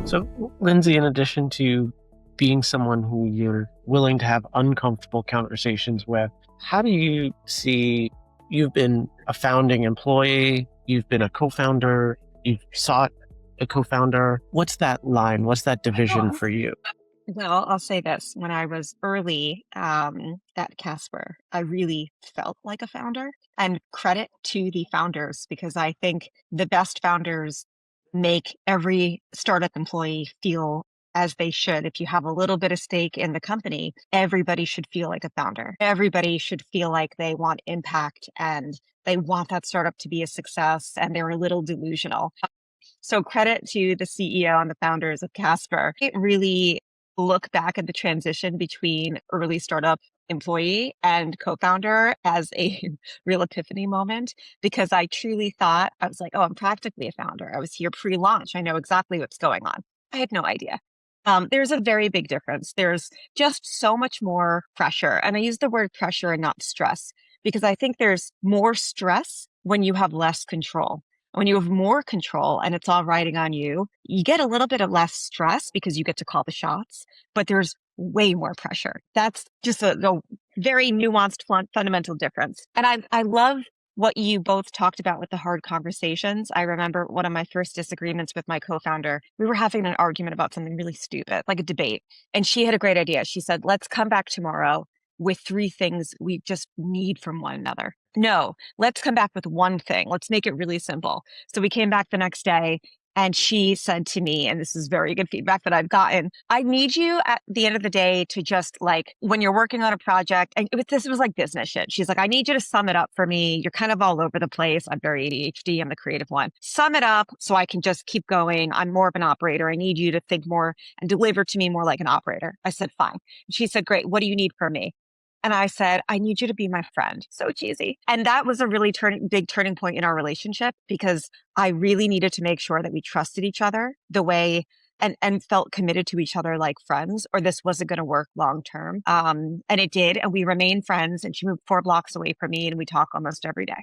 So, Lindsay, in addition to being someone who you're willing to have uncomfortable conversations with, how do you see you've been a founding employee, you've been a co-founder, you've sought a co-founder. What's that line? What's that division for you? Well, I'll say this. When I was early at Casper, I really felt like a founder. And credit to the founders, because I think the best founders make every startup employee feel as they should. If you have a little bit of stake in the company, everybody should feel like a founder. Everybody should feel like they want impact and they want that startup to be a success, and they're a little delusional. So credit to the CEO and the founders of Casper. It really look back at the transition between early startup employee and co-founder as a real epiphany moment, because I truly thought, I was like, oh, I'm practically a founder. I was here pre-launch. I know exactly what's going on. I had no idea. There's a very big difference. There's just so much more pressure. And I use the word pressure and not stress, because I think there's more stress when you have less control. When you have more control and it's all riding on you, you get a little bit of less stress because you get to call the shots, but there's way more pressure. That's just a very nuanced, fundamental difference. And I love what you both talked about with the hard conversations. I remember one of my first disagreements with my co-founder. We were having an argument about something really stupid, like a debate. And she had a great idea. She said, let's come back tomorrow with 3 things we just need from one another. No, let's come back with one thing. Let's make it really simple. So we came back the next day and she said to me, and this is very good feedback that I've gotten, I need you at the end of the day to just, like, when you're working on a project, and this was like business shit. She's like, I need you to sum it up for me. You're kind of all over the place. I'm very ADHD. I'm the creative one. Sum it up so I can just keep going. I'm more of an operator. I need you to think more and deliver to me more like an operator. I said, fine. She said, great. What do you need from me? And I said, I need you to be my friend. So cheesy. And that was a really big turning point in our relationship, because I really needed to make sure that we trusted each other the way and felt committed to each other like friends, or this wasn't going to work long term. And it did. And we remained friends, and she moved 4 blocks away from me and we talk almost every day.